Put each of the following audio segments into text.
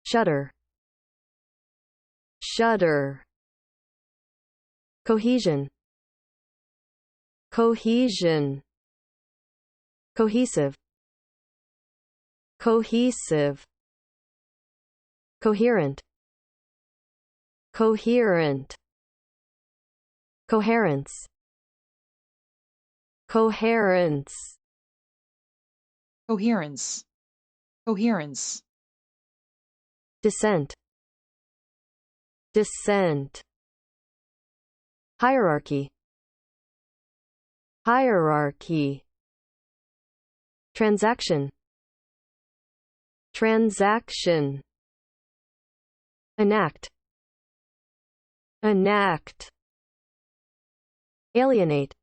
shudder, shudder. Cohesion, cohesion. Cohesive, cohesive. Coherent, coherent. Coherence, coherence. Coherence, coherence. Descent, descent. Hierarchy, hierarchy. Transaction, transaction. Enact, enact. Alienate,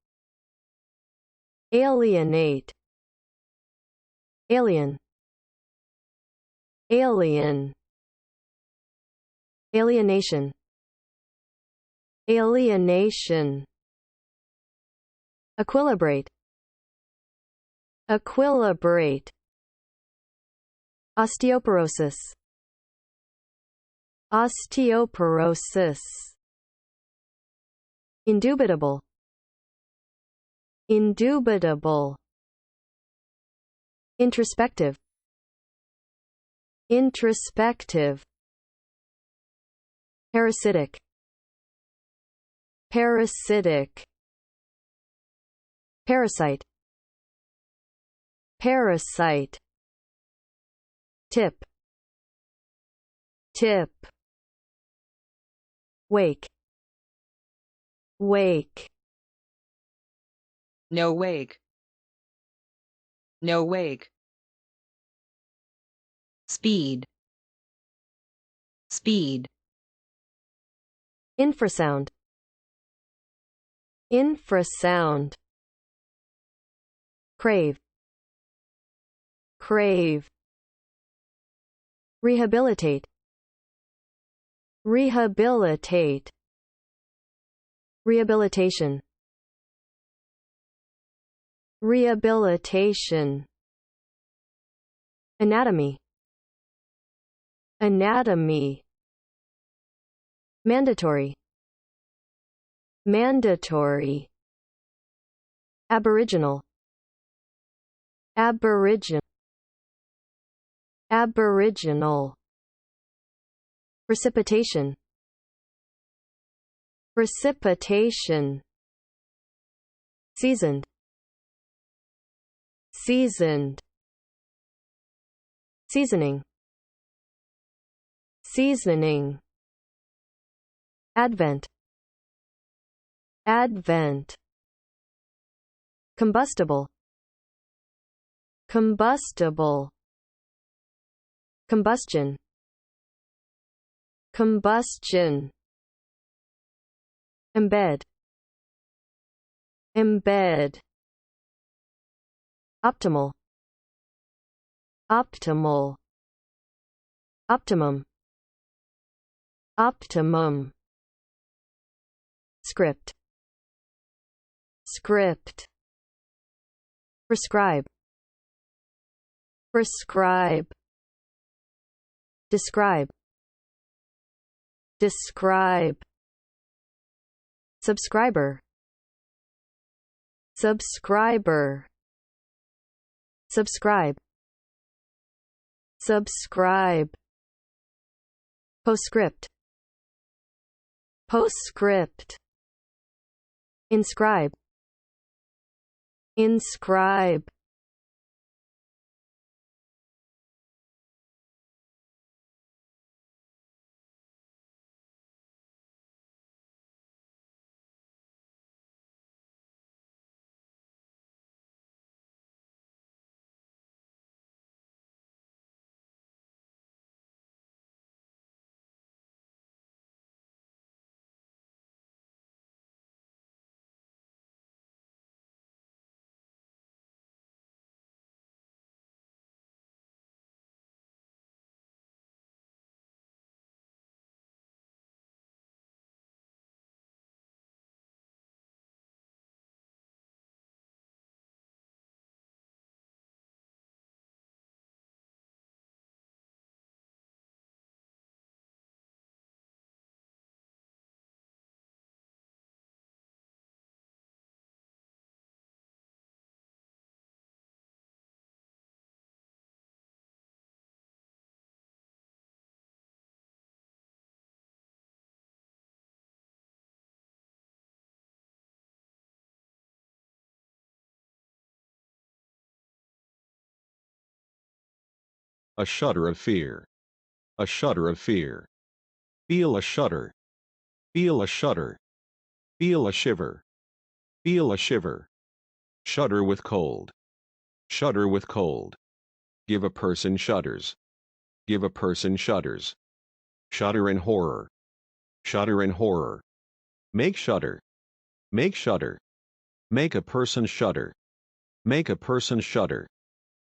alienate. Alien, alien. Alienation, alienation. Equilibrate, equilibrate. Osteoporosis, osteoporosis. Indubitable, indubitable. Introspective, introspective. Parasitic, parasitic. Parasite, parasite. Tip, tip. Wake, wake. No wake, no wake. Speed, speed. Infrasound, infrasound. Crave, crave. Rehabilitate, rehabilitate. Rehabilitation, rehabilitation. Anatomy, anatomy. Mandatory, mandatory. Aboriginal, aboriginal, aboriginal. Precipitation, precipitation. Seasoned, seasoned. Seasoning, seasoning. Advent, advent. Combustible, combustible. Combustion, combustion. Embed, embed. Optimal, optimal. Optimum, optimum. Script, script. Prescribe, prescribe. Describe, describe. Subscriber, subscriber. Subscribe, subscribe. Postscript, postscript. Inscribe, inscribe. A shudder of fear. A shudder of fear. Feel a shudder. Feel a shudder. Feel a shiver. Feel a shiver. Shudder with cold. Shudder with cold. Give a person shudders. Give a person shudders. Shudder in horror. Shudder in horror. Make shudder. Make shudder. Make a person shudder. Make a person shudder.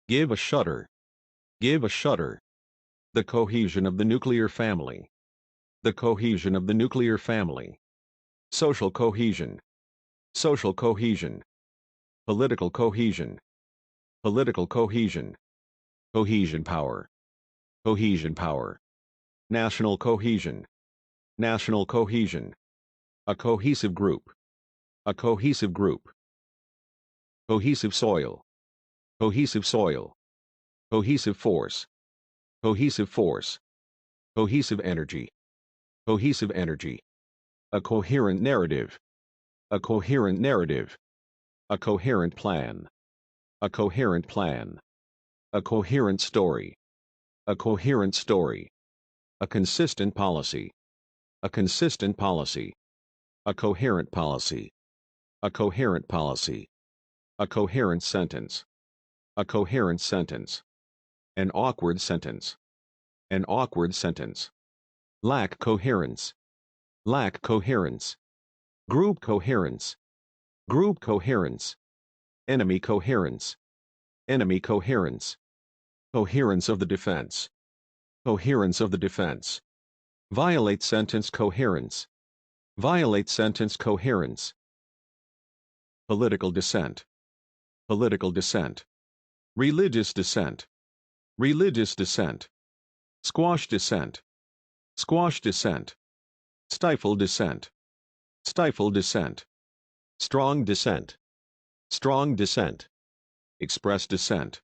Give a shudder. Give a shudder. The cohesion of the nuclear family. The cohesion of the nuclear family. Social cohesion. Social cohesion. Political cohesion. Political cohesion. Cohesion power. Cohesion power. National cohesion. National cohesion. A cohesive group. A cohesive group. Cohesive soil. Cohesive soil. Cohesive force. Cohesive force. Cohesive energy. Cohesive energy. A coherent narrative. A coherent narrative. A coherent plan. A coherent plan. A coherent story. A coherent story. A consistent policy. A consistent policy. A coherent policy. A coherent policy. A coherent sentence. A coherent sentence. An awkward sentence. An awkward sentence. Lack coherence. Lack coherence. Group coherence. Group coherence. Enemy coherence. Enemy coherence. Coherence of the defense. Coherence of the defense. Violate sentence coherence. Violate sentence coherence. Political dissent. Political dissent. Religious dissent. Religious dissent. Squash dissent. Squash dissent. Stifle dissent. Stifle dissent. Strong dissent. Strong dissent. Express dissent.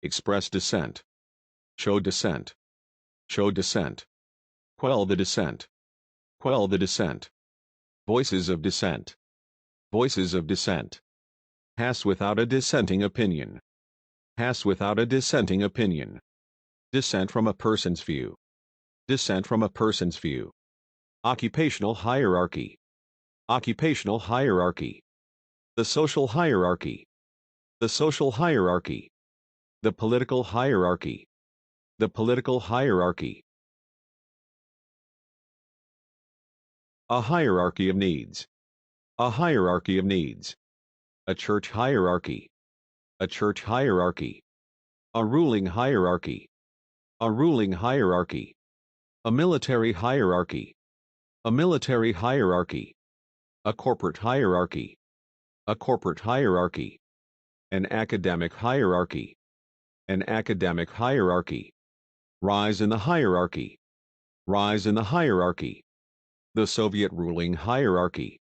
Express dissent. Show dissent. Show dissent. Quell the dissent. Quell the dissent. Voices of dissent. Voices of dissent. Pass without a dissenting opinion. Pass without a dissenting opinion. Dissent from a person's view. Dissent from a person's view. Occupational hierarchy. Occupational hierarchy. The social hierarchy. The social hierarchy. The political hierarchy. The political hierarchy. A hierarchy of needs. A hierarchy of needs. A church hierarchy. A church hierarchy. A ruling hierarchy. A ruling hierarchy. A military hierarchy. A military hierarchy. A corporate hierarchy. A corporate hierarchy. An academic hierarchy. An academic hierarchy. Rise in the hierarchy. Rise in the hierarchy. The Soviet ruling hierarchy.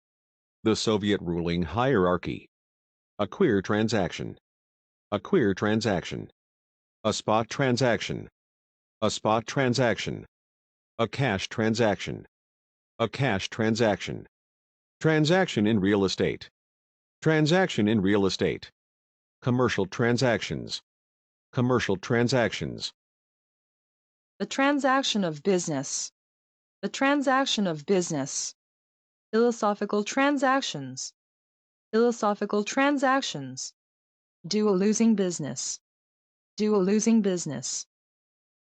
The Soviet ruling hierarchy. A queer transaction. A queer transaction. A spot transaction. A spot transaction. A cash transaction. A cash transaction. Transaction in real estate. Transaction in real estate. Commercial transactions. Commercial transactions. The transaction of business. The transaction of business. Philosophical transactions. Philosophical transactions. Do a losing business. Do a losing business.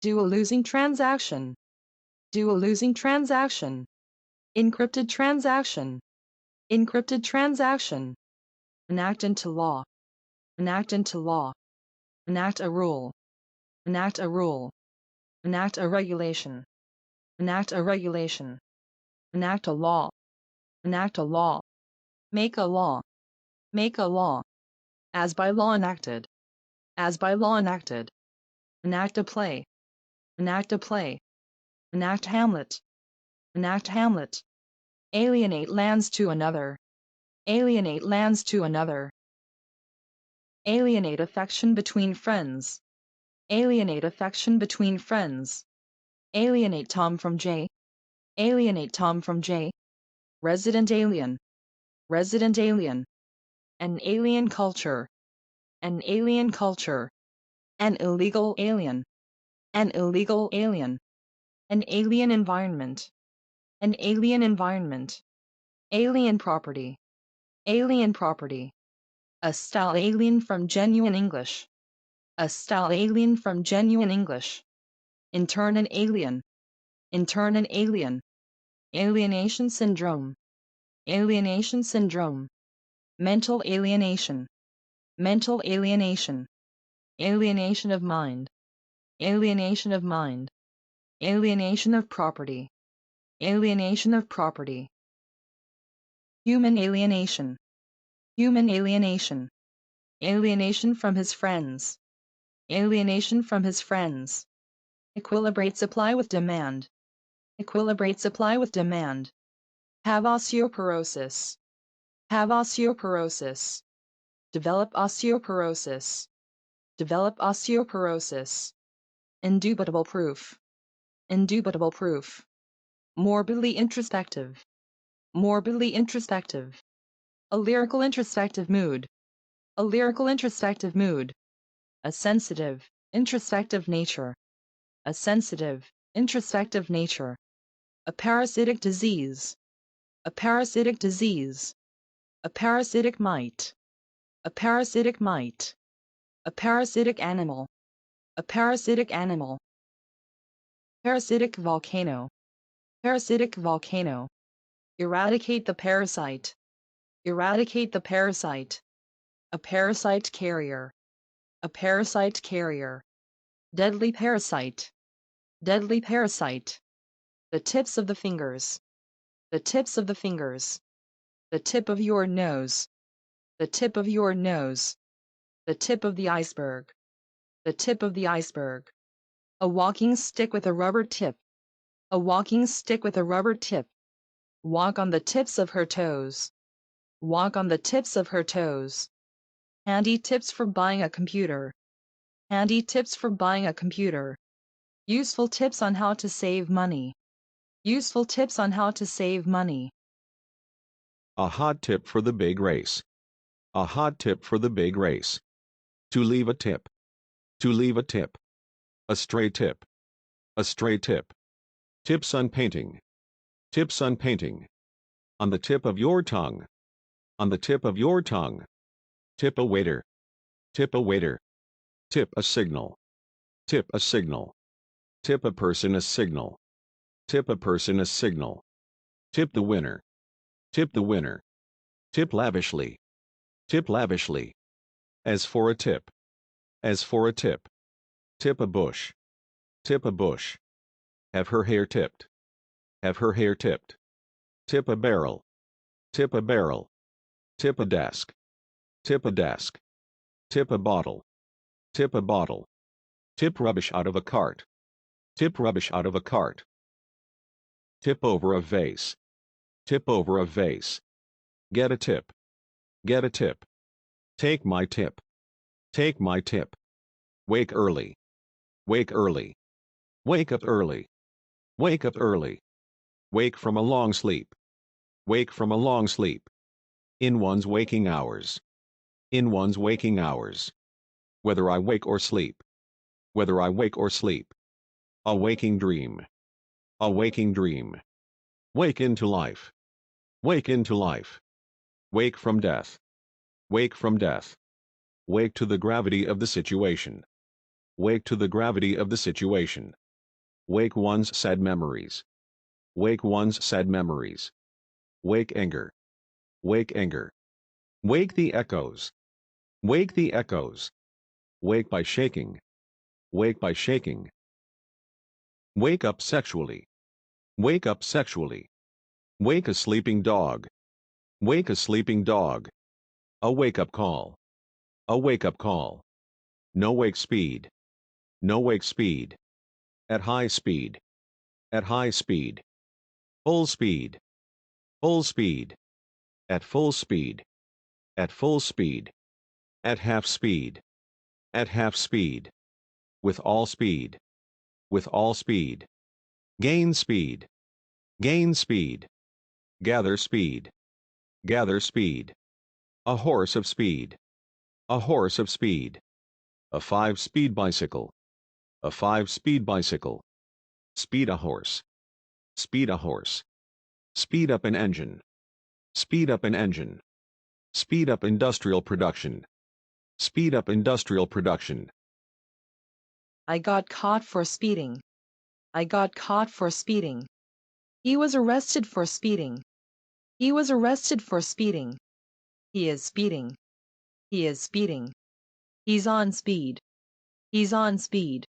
Do a losing transaction. Do a losing transaction. Encrypted transaction. Encrypted transaction. Enact into law. Enact into law. Enact a rule. Enact a rule. Enact a regulation. Enact a regulation. Enact a law. Enact a law. Make a law. Make a law. As by law enacted. As by law enacted. Enact a play. Enact a play. Enact Hamlet. Enact Hamlet. Alienate lands to another. Alienate lands to another. Alienate affection between friends. Alienate affection between friends. Alienate Tom from J. Alienate Tom from J. Resident alien. Resident alien. An alien culture. An alien culture. An illegal alien. an illegal alien, an alien environment, an alien environment, alien property, alien property, a style alien from genuine English, a style alien from genuine English, intern an alien, intern an alien, alienation syndrome, alienation syndrome, mental alienation, mental alienation, alienation of mind, alienation of mind, alienation of property, alienation of property, human alienation, human alienation, alienation from his friends, alienation from his friends, equilibrate supply with demand, equilibrate supply with demand, have osteoporosis, have osteoporosis, develop osteoporosis, develop osteoporosis, indubitable proof, indubitable proof, morbidly introspective, morbidly introspective, a lyrical introspective mood, a lyrical introspective mood, a sensitive, introspective nature, a sensitive, introspective nature, a parasitic disease, a parasitic disease, a parasitic mite, a parasitic mite, a parasitic animal, a parasitic animal, parasitic volcano, parasitic volcano, eradicate the parasite, eradicate the parasite, a parasite carrier, a parasite carrier, deadly parasite, deadly parasite, the tips of the fingers, the tips of the fingers, the tip of your nose, the tip of your nose, the tip of the iceberg, the tip of the iceberg, a walking stick with a rubber tip, a walking stick with a rubber tip, walk on the tips of her toes, walk on the tips of her toes, handy tips for buying a computer, handy tips for buying a computer, useful tips on how to save money, useful tips on how to save money, A hot tip for the big race. A hot tip for the big race. To leave a tip. To leave a tip. A stray tip. A stray tip. Tips on painting. Tips on painting. On the tip of your tongue. On the tip of your tongue. Tip a waiter. Tip a waiter. Tip a signal. Tip a signal. Tip a person a signal. Tip a person a signal. Tip the winner. Tip the winner. Tip lavishly. Tip lavishly. As for a tip. As for a tip. Tip a bush. Tip a bush. Have her hair tipped. Have her hair tipped. Tip a barrel. Tip a barrel. Tip a desk. Tip a desk. Tip a bottle. Tip a bottle. Tip rubbish out of a cart. Tip rubbish out of a cart. Tip over a vase. Tip over a vase. Get a tip. Get a tip. Take my tip. Take my tip. Wake early. Wake early. Wake up early. Wake up early. Wake from a long sleep. Wake from a long sleep. In one's waking hours. In one's waking hours. Whether I wake or sleep. Whether I wake or sleep. A waking dream. A waking dream. Wake into life. Wake into life. Wake from death. Wake from death. Wake to the gravity of the situation. Wake to the gravity of the situation. Wake one's sad memories. Wake one's sad memories. Wake anger. Wake anger. Wake the echoes. Wake the echoes. Wake by shaking. Wake by shaking. Wake up sexually. Wake up sexually. Wake a sleeping dog. Wake a sleeping dog. A wake-up call. A wake-up call. No wake speed. No wake speed. At high speed. At high speed. Full speed. Full speed. At full speed. At full speed. At half speed. At half speed. With all speed. With all speed. Gain speed. Gain speed. Gather speed. Gather speed. A horse of speed. A horse of speed. A 5-speed bicycle. A 5-speed bicycle. Speed a horse. Speed a horse. Speed up an engine. Speed up an engine. Speed up industrial production. Speed up industrial production. I got caught for speeding. I got caught for speeding. He was arrested for speeding. He was arrested for speeding. He is speeding. He is speeding. He's on speed. He's on speed.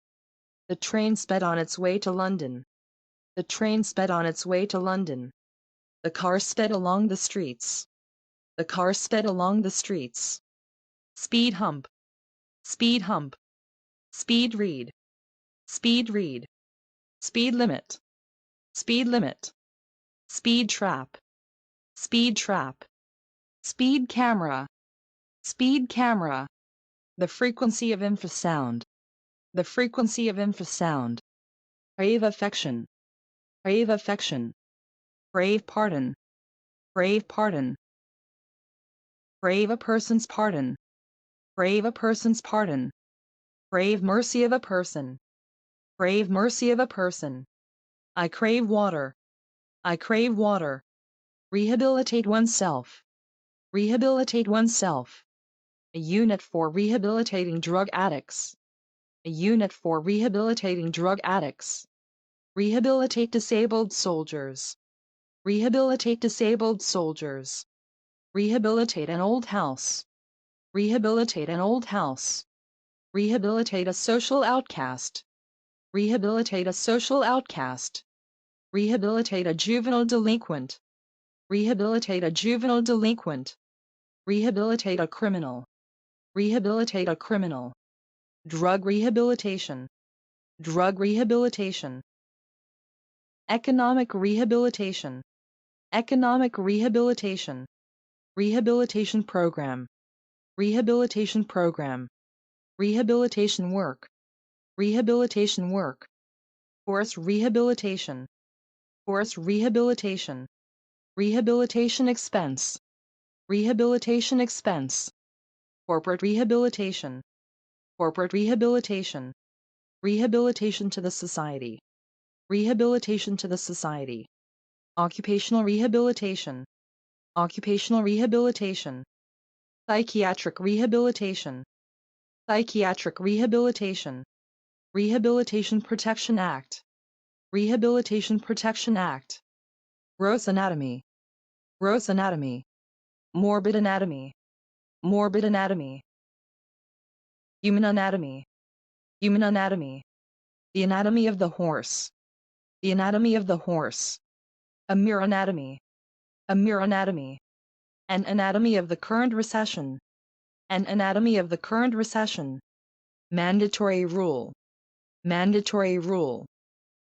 The train sped on its way to London. The train sped on its way to London. The car sped along the streets. The car sped along the streets. Speed hump. Speed hump. Speed read. Speed read. Speed limit. Speed limit. Speed trap. Speed trap. Speed camera. Speed camera. The frequency of infrasound. The frequency of infrasound. Crave affection. Crave affection. Crave pardon. Crave pardon. Crave a person's pardon. Crave a person's pardon. Crave mercy of a person. Crave mercy of a person. I crave water. I crave water. Rehabilitate oneself. Rehabilitate oneself. A unit for rehabilitating drug addicts. A unit for rehabilitating drug addicts. Rehabilitate disabled soldiers. Rehabilitate disabled soldiers. Rehabilitate an old house. Rehabilitate an old house. Rehabilitate a social outcast. Rehabilitate a social outcast. Rehabilitate a juvenile delinquent. Rehabilitate a juvenile delinquent. Rehabilitate a criminal. Rehabilitate a criminal. Drug rehabilitation. Drug rehabilitation. Economic rehabilitation. Economic rehabilitation. Rehabilitation program. Rehabilitation program. Rehabilitation work. Rehabilitation work. Forest rehabilitation. Forest rehabilitation. Rehabilitation expense. Rehabilitation expense. Corporate rehabilitation. Corporate rehabilitation. Rehabilitation to the society. Rehabilitation to the society. Occupational rehabilitation. Occupational rehabilitation. Psychiatric rehabilitation. Psychiatric rehabilitation. Rehabilitation Protection Act. Rehabilitation Protection Act. Gross anatomy. Gross anatomy. Morbid anatomy. Morbid anatomy. Human anatomy. Human anatomy. The anatomy of the horse. The anatomy of the horse. A mere anatomy. A mere anatomy. An anatomy of the current recession. An anatomy of the current recession. Mandatory rule. Mandatory rule.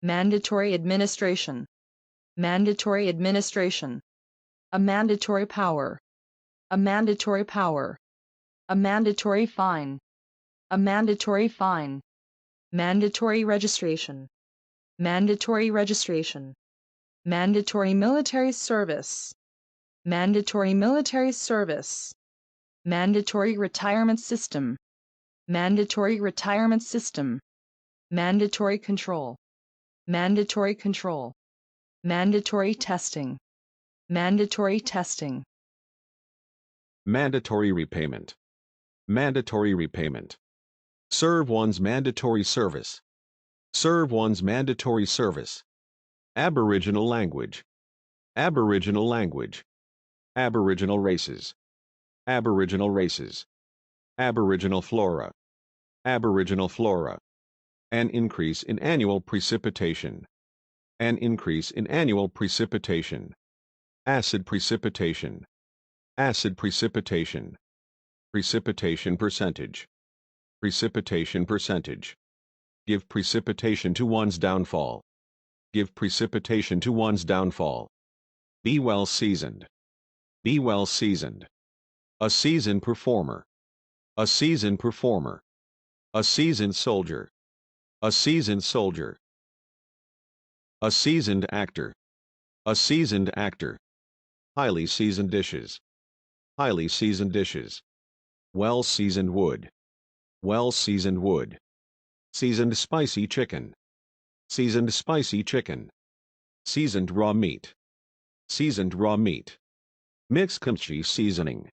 Mandatory administration. Mandatory administration. A mandatory power. A mandatory power. A mandatory fine. A mandatory fine. Mandatory registration. Mandatory registration. Mandatory military service. Mandatory military service. Mandatory retirement system. Mandatory retirement system. Mandatory control. Mandatory control. Mandatory testing. Mandatory testing. Mandatory repayment. Mandatory repayment. Serve one's mandatory service. Serve one's mandatory service. Aboriginal language. Aboriginal language. Aboriginal races. Aboriginal races. Aboriginal flora. Aboriginal flora. An increase in annual precipitation. An increase in annual precipitation. Acid precipitation. Acid precipitation. Precipitation percentage. Precipitation percentage. Give precipitation to one's downfall. Give precipitation to one's downfall. Be well seasoned. Be well seasoned. A seasoned performer. A seasoned performer. A seasoned soldier. A seasoned soldier. A seasoned actor. A seasoned actor. Highly seasoned dishes. Highly seasoned dishes. Well seasoned wood. Well seasoned wood. seasoned spicy chicken, seasoned spicy chicken, seasoned raw meat, seasoned raw meat, mixed kimchi seasoning,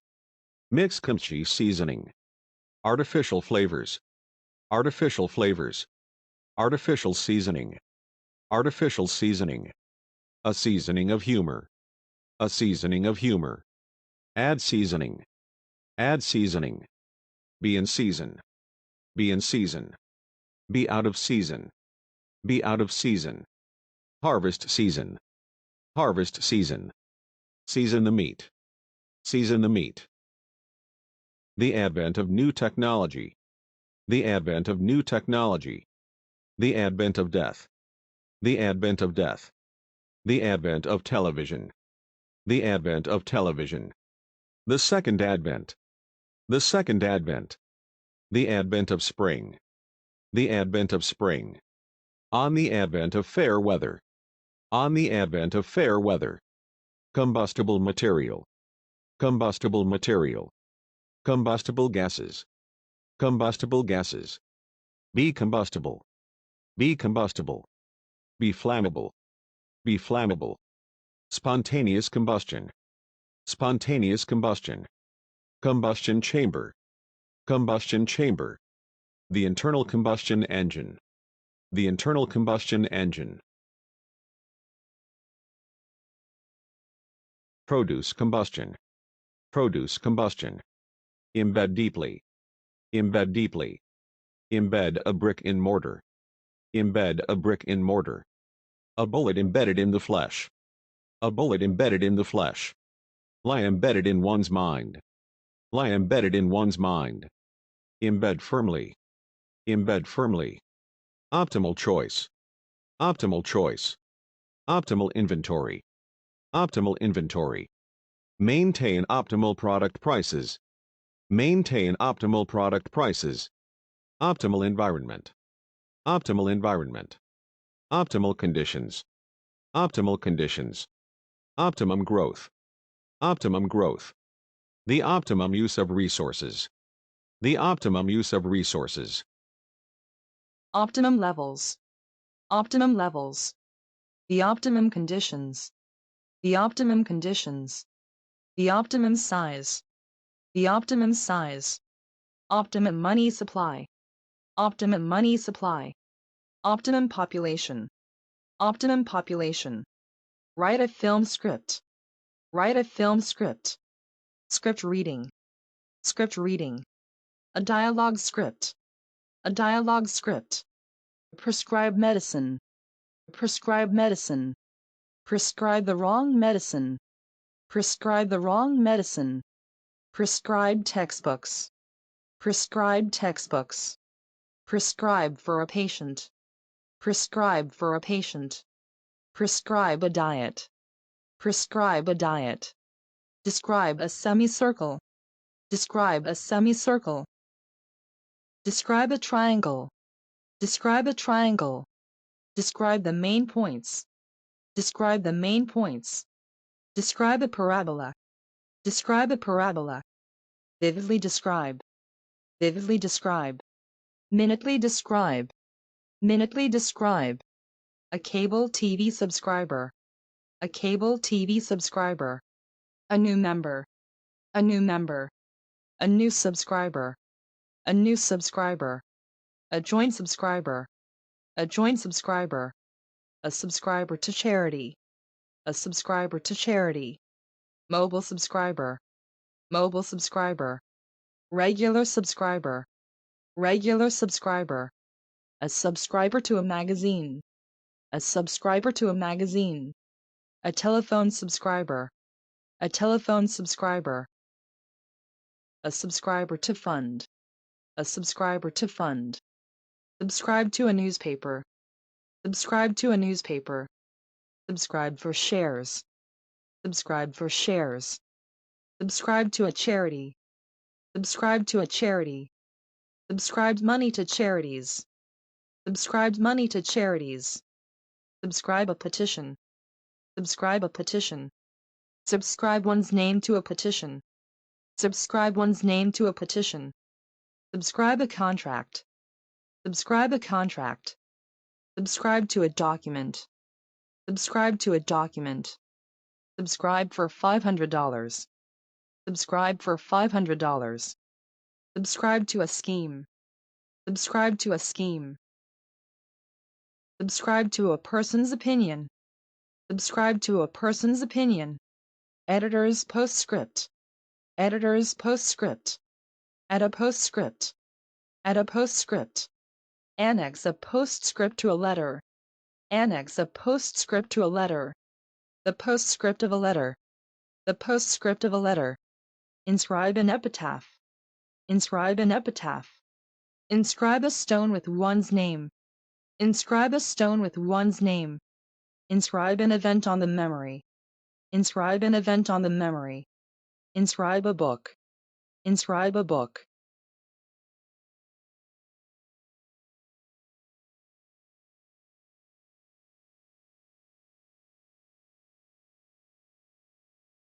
mixed kimchi seasoning, artificial flavors, artificial flavors, artificial seasoning, artificial seasoning, a seasoning of humor, a seasoning of humor, add seasoning, add seasoning, be in season, be in season, be out of season, be out of season, harvest season, harvest season, season the meat, season the meat. The advent of new technology, the advent of new technology, the advent of death, the advent of death, the advent of television, the advent of television, the second advent, the second advent, the advent of spring, the advent of spring, on the advent of fair weather, on the advent of fair weather, combustible material, combustible material, combustible gases, combustible gases, be combustible, be combustible, be flammable, be flammable, spontaneous combustion, spontaneous combustion, combustion chamber, combustion chamber, the internal combustion engine, the internal combustion engine, produce combustion, produce combustion, embed deeply, embed deeply, embed a brick in mortar, embed a brick in mortar, a bullet embedded in the flesh, a bullet embedded in the flesh, lie embedded in one's mind, lie embedded in one's mind, embed firmly, embed firmly, optimal choice, optimal choice, optimal inventory, optimal inventory, maintain optimal product prices, maintain optimal product prices, optimal environment, optimal environment, optimal conditions, optimal conditions, optimum growth, optimum growth, the optimum use of resources, the optimum use of resources, Optimum levels, optimum levels, the optimum conditions, the optimum conditions, the optimum size, the optimum size, optimum money supply, optimum money supply, optimum population, optimum population, write a film script, write a film script, script reading, a dialogue script, a dialogue script, prescribe medicine, prescribe medicine, prescribe the wrong medicine, prescribe the wrong medicine, prescribe textbooks, prescribe textbooks, prescribe for a patient, prescribe for a patient, prescribe a diet, prescribe a diet, describe a semicircle, describe a semicircle, describe a triangle, describe a triangle, describe the main points, describe the main points, describe a parabola, describe a parabola, vividly describe, vividly describe, minutely describe, minutely describe, a cable TV subscriber, a cable TV subscriber, a new member, a new member, a new subscriber, a new subscriber, a joint subscriber, a joint subscriber, a subscriber to charity, a subscriber to charity, mobile subscriber, mobile subscriber, regular subscriber, regular subscriber, a subscriber to a magazine, a subscriber to a magazine, a telephone subscriber, a telephone subscriber, a subscriber to fund, a subscriber to fund, subscribe to a newspaper, subscribe to a newspaper, subscribe for shares, subscribe for shares, subscribe to a charity, subscribe to a charity, subscribed money to charities, subscribed money to charities, subscribe a petition, subscribe a petition, subscribe one's name to a petition, subscribe one's name to a petition, subscribe a contract, Subscribe a contract. Subscribe to a document. Subscribe to a document. Subscribe for $500. Subscribe for $500. Subscribe to a scheme. Subscribe to a scheme. Subscribe to a person's opinion. Subscribe to a person's opinion. Editor's postscript. Editor's postscript. Add a postscript. Add a postscript. Annex a postscript to a letter. Annex a postscript to a letter. The postscript of a letter. The postscript of a letter. Inscribe an epitaph. Inscribe an epitaph. Inscribe a stone with one's name. Inscribe a stone with one's name. Inscribe an event on the memory. Inscribe an event on the memory. Inscribe a book. Inscribe a book.